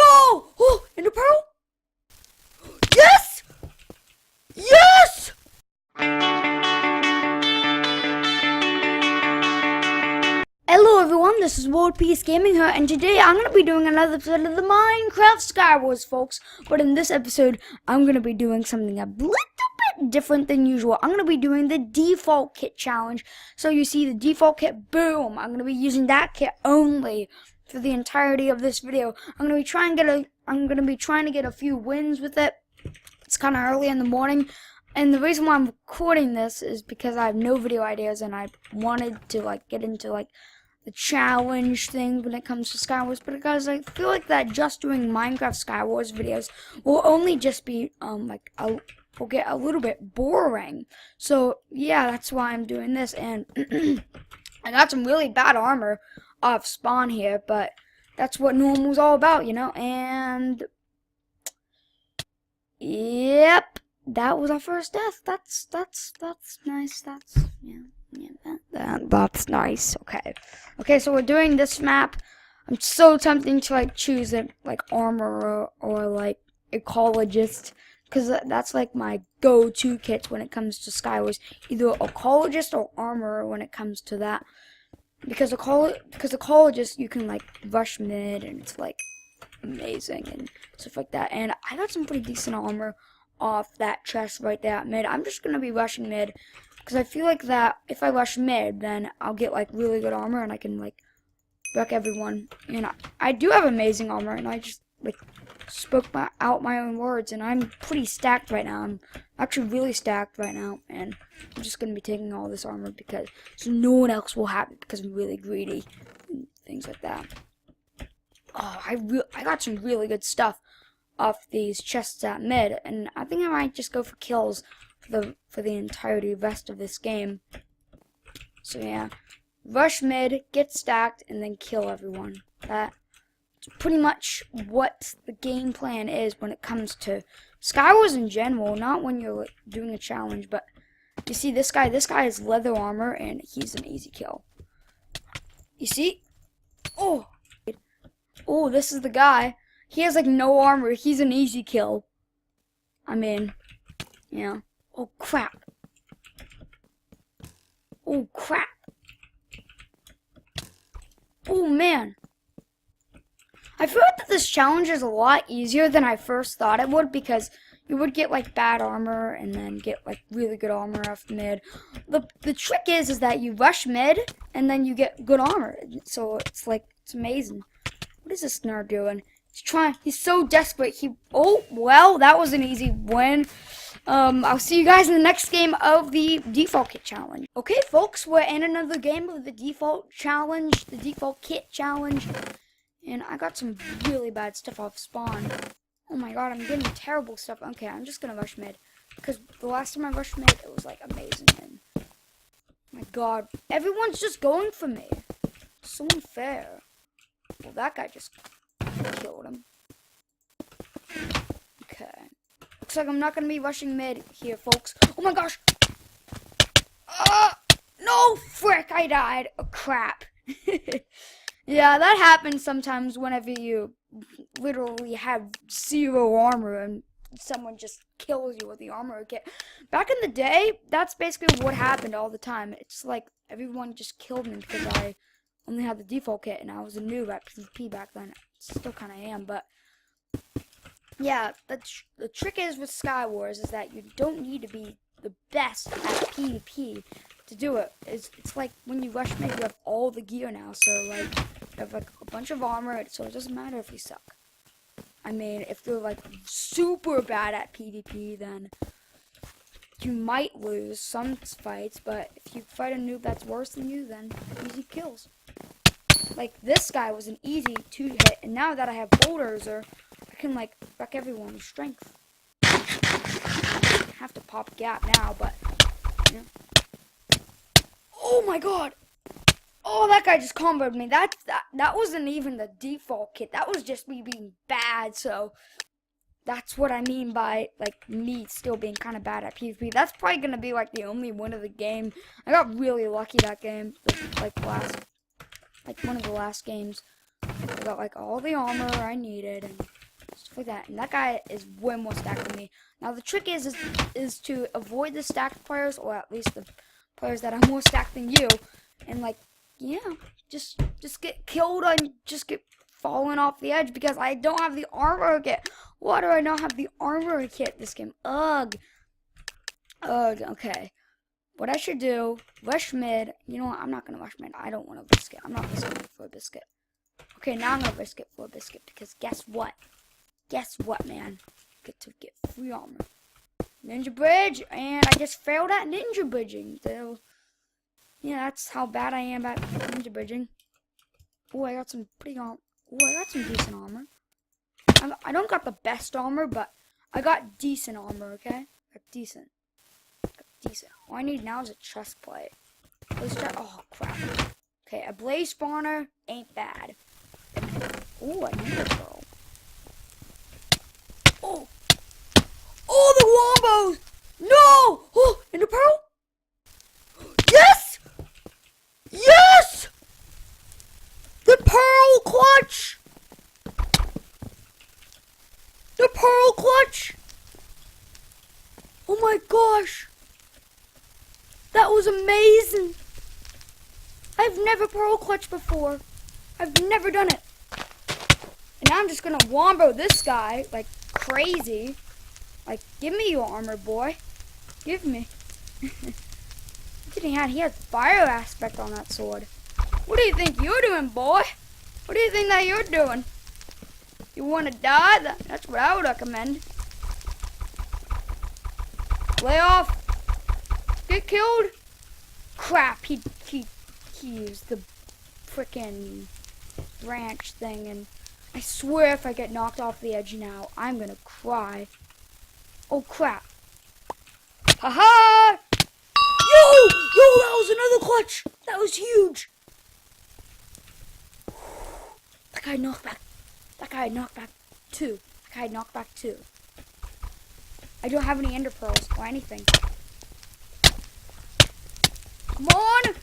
No! Oh, Ender Pearl? Yes! Yes! Hello everyone, this is World Peace Gaming here, and today I'm going to be doing another episode of the Minecraft Skywars, folks. But in this episode, I'm going to be doing something a little bit different than usual. I'm going to be doing the default kit challenge. So you see the default kit, boom, I'm going to be using that kit only for the entirety of this video. I'm going to be trying to get a few wins with it. It's kind of early in the morning, and the reason why I'm recording this is because I have no video ideas, and I wanted to get into the challenge thing when it comes to Skywars, but because I feel like that just doing Minecraft Skywars videos will only just be will get a little bit boring. So yeah, that's why I'm doing this, and I got some really bad armor off spawn here, but that's what normal's all about, you know. And yep, that was our first death. That's nice. That's nice. Okay, so we're doing this map. I'm so tempting to choose it armor or ecologist, because that's my go-to kit when it comes to Skywars. Either ecologist or armor when it comes to that. Because ecologist, you can rush mid, and it's amazing and stuff like that. And I got some pretty decent armor off that chest right there at mid. I'm just gonna be rushing mid because I feel like that if I rush mid, then I'll get really good armor, and I can wreck everyone. And I do have amazing armor, and I just spoke out my own words, and I'm pretty stacked right now. I'm actually really stacked right now, and I'm just gonna be taking all this armor because so no one else will have it, because I'm really greedy and things like that. Oh, I got some really good stuff off these chests at mid, and I think I might just go for kills for the entirety rest of this game. So yeah, rush mid, get stacked, and then kill everyone. That's pretty much what the game plan is when it comes to Skywars in general, not when you're doing a challenge. But you see this guy has leather armor, and he's an easy kill. You see? Oh, this is the guy. He has no armor. He's an easy kill. I mean, yeah. Oh crap. Oh crap. Oh man. I feel like that this challenge is a lot easier than I first thought it would, because you would get bad armor and then get really good armor off mid. The trick is that you rush mid and then you get good armor. So it's it's amazing. What is this nerd doing? He's so desperate. Oh, well, that was an easy win. I'll see you guys in the next game of the default kit challenge. Okay, folks, we're in another game of the default challenge, the default kit challenge. And I got some really bad stuff off spawn. Oh my god, I'm getting terrible stuff. Okay, I'm just gonna rush mid, because the last time I rushed mid, it was amazing. And my god, everyone's just going for me. So unfair. Well, that guy just killed him. Okay. Looks like I'm not gonna be rushing mid here, folks. Oh my gosh! No! Frick! I died! Oh, crap. Yeah, that happens sometimes whenever you literally have zero armor and someone just kills you with the armor kit. Back in the day, that's basically what happened all the time. It's everyone just killed me because I only had the default kit, and I was a noob at PvP back then. Still kind of am, but yeah, the trick is with Skywars is that you don't need to be the best at PvP to do it. It's when you rush mid, you have all the gear now, so you have a bunch of armor, so it doesn't matter if you suck. I mean, if you're super bad at PvP, then you might lose some fights, but if you fight a noob that's worse than you, then easy kills. This guy was an easy 2-hit, and now that I have bulldozer, I can wreck everyone with strength. I have to pop gap now, but yeah. Oh my god! Oh, that guy just comboed me. That wasn't even the default kit. That was just me being bad. So that's what I mean by me still being kind of bad at PvP. That's probably gonna be the only win of the game. I got really lucky that game. One of the last games. I got all the armor I needed, and like that. And that guy is way more stacked than me. Now the trick is to avoid the stacked players, or at least the players that are more stacked than you, and like, yeah, just get killed and just get falling off the edge because I don't have the armor kit. Why do I not have the armor kit this game? Ugh. Ugh, okay. What I should do, rush mid. You know what? I'm not going to rush mid. I don't want to risk it. I'm not risking it for a biscuit. Okay, now I'm going to risk it for a biscuit because guess what? Guess what, man? Get to get free armor. Ninja bridge, and I just failed at ninja bridging. So, yeah, that's how bad I am at ninja bridging. Oh, I got some pretty armor. Oh, I got some decent armor. I don't got the best armor, but I got decent armor, okay? Got decent. Decent. All I need now is a chest plate. Let's try. Oh, crap. Okay, a blaze spawner ain't bad. Oh, I need a pearl. Oh! Oh, the wombos! No! Oh, and a pearl? Yes! Yes! The pearl clutch! The pearl clutch! Oh my gosh! That was amazing! I've never pearl clutched before. I've never done it. And now I'm just gonna wombo this guy like crazy. Like, give me your armor, boy. Give me. He had fire aspect on that sword. What do you think you're doing, boy? What do you think that you're doing? You wanna die? That's what I would recommend. Lay off. Get killed? Crap, he used the frickin' branch thing, and I swear if I get knocked off the edge now, I'm gonna cry. Oh crap. Haha! Yo! Yo, that was another clutch! That was huge! That guy knocked back. That guy knocked back two. That guy knocked back two. I don't have any ender pearls or anything. Come on!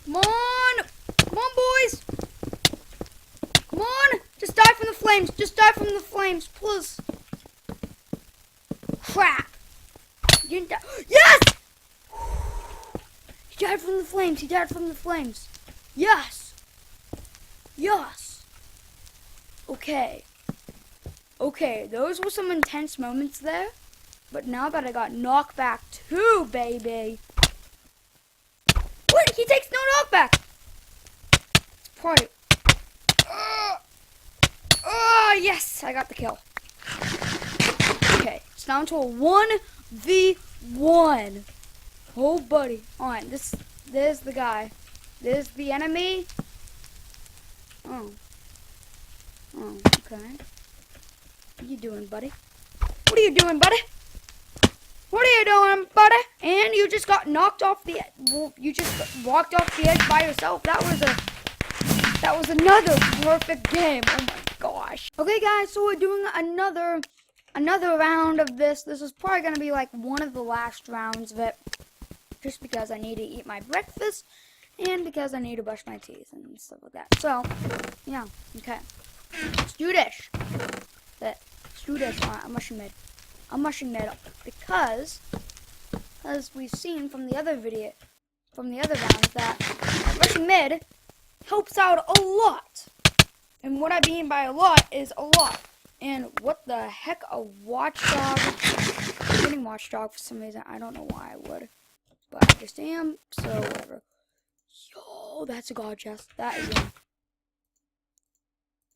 Come on! Come on, boys! Come on! Just die from the flames! Just die from the flames, please! Crap! You didn't die. Yes! He died from the flames. He died from the flames. Yes! Yes! Okay. Okay, those were some intense moments there. But now that I got knocked back too, baby. What? He takes no knockback. It's part. Yes, I got the kill. Okay, it's down to a 1v1. Oh, buddy. On. There's the guy. There's the enemy. Oh. Oh, okay. What are you doing, buddy? What are you doing, buddy? What are you doing, buddy? And you just got knocked off the edge. You just walked off the edge by yourself. That was another perfect game. Oh my gosh. Okay, guys, so we're doing another round of this. This is probably gonna be like one of the last rounds of it, just because I need to eat my breakfast and because I need to brush my teeth and stuff like that. So, yeah, okay. Let's do this. Let's do this. I'm rushing mid. I'm rushing mid because, as we've seen from the other video, from the other rounds, that rushing mid helps out a lot. And what I mean by a lot is a lot. And what the heck, a watchdog? I'm getting watchdog for some reason. I don't know why I would, but I just am. So whatever. Yo, that's a god chest. That is a.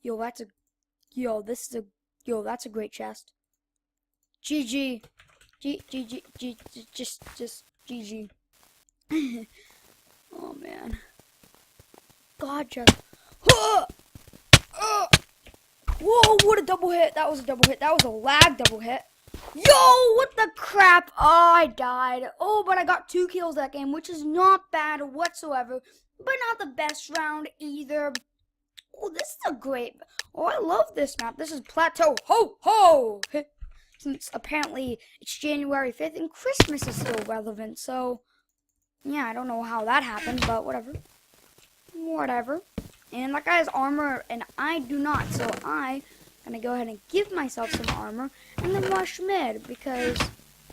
Yo, that's a. Yo, this is a. Yo, that's a great chest. GG. Just GG. Oh, man. God, just. Whoa, what a double hit. That was a double hit. That was a lag double hit. Yo, what the crap? Oh, I died. Oh, but I got 2 kills that game, which is not bad whatsoever. But not the best round either. Oh, this is a great. Oh, I love this map. This is Plateau. Ho, ho! Since apparently it's January 5th and Christmas is still relevant. So, yeah, I don't know how that happened, but whatever. Whatever. And that guy has armor, and I do not. So I gonna go ahead and give myself some armor and then rush mid because,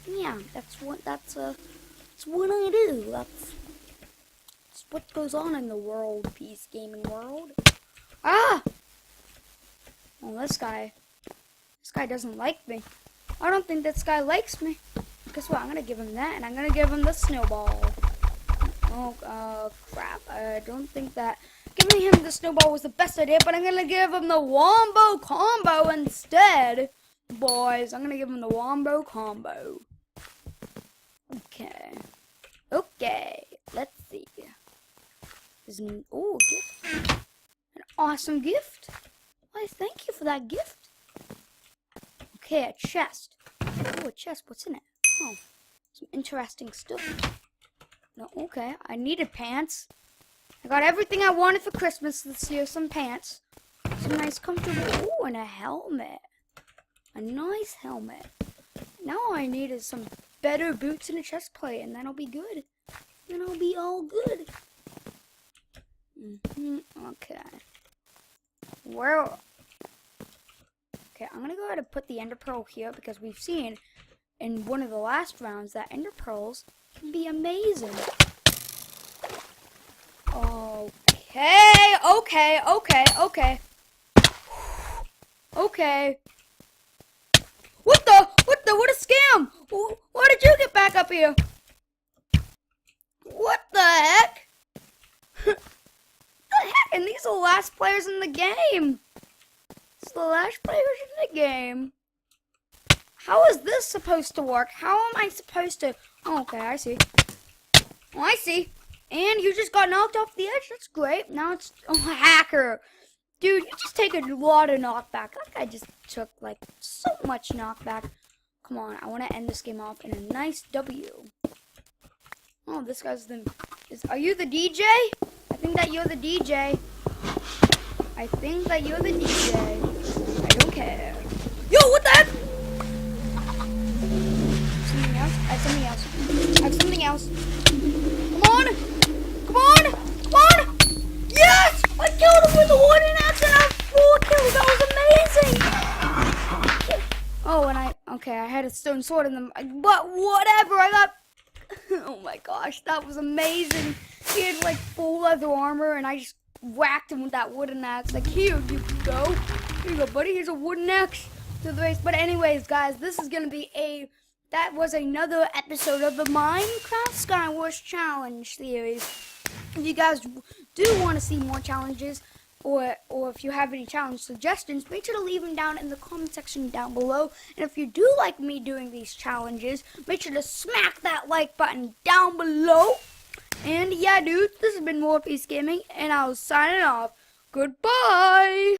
yeah, that's what I do. That's what goes on in the world, peace gaming world. Ah! Well, this guy doesn't like me. I don't think this guy likes me. Guess what? I'm gonna give him that, and I'm gonna give him the snowball. Oh, crap. I don't think that giving him the snowball was the best idea, but I'm gonna give him the wombo combo instead. Boys, I'm gonna give him the wombo combo. Okay. Okay. Let's see. Oh, gift. An awesome gift. Why, thank you for that gift. Okay, a chest. Oh, a chest. What's in it? Oh, some interesting stuff. No, okay. I needed pants. I got everything I wanted for Christmas this year. Some pants. Some nice comfortable. Oh, and a helmet. A nice helmet. Now all I need is some better boots and a chest plate, and then I'll be good. Then I'll be all good. Okay. Well. Okay, I'm gonna go ahead and put the ender pearl here because we've seen in one of the last rounds that ender pearls can be amazing. Okay. Okay. What a scam! Why did you get back up here? What the heck? And these are the last players in the game. It's the last players in the game. How is this supposed to work? How am I supposed to... Oh, okay, I see. Oh, I see. And you just got knocked off the edge. That's great. Now it's... Oh, hacker. Dude, you just take a lot of knockback. That guy just took, like, so much knockback. Come on, I want to end this game off in a nice W. Oh, this guy's the... Are you the DJ? I think that you're the DJ. I think that you're the DJ. I don't care. Yo, what the heck? Something else? I have something else. I have something else. Come on! Come on! Come on! Yes! I killed him with the wooden axe and I have 4 kills. That was amazing! Oh, and I had a stone sword in them. But whatever, I got... Oh my gosh, that was amazing. He had like full leather armor and I just whacked him with that wooden axe. Like, here you go. Here you go, buddy. Here's a wooden axe to the race. But anyways, guys, this is going to be that was another episode of the Minecraft Skywars Challenge series. If you guys do want to see more challenges, or if you have any challenge suggestions, make sure to leave them down in the comment section down below. And if you do like me doing these challenges, make sure to smack that like button down below. And yeah, dude, this has been More Peace Gaming, and I was signing off. Goodbye!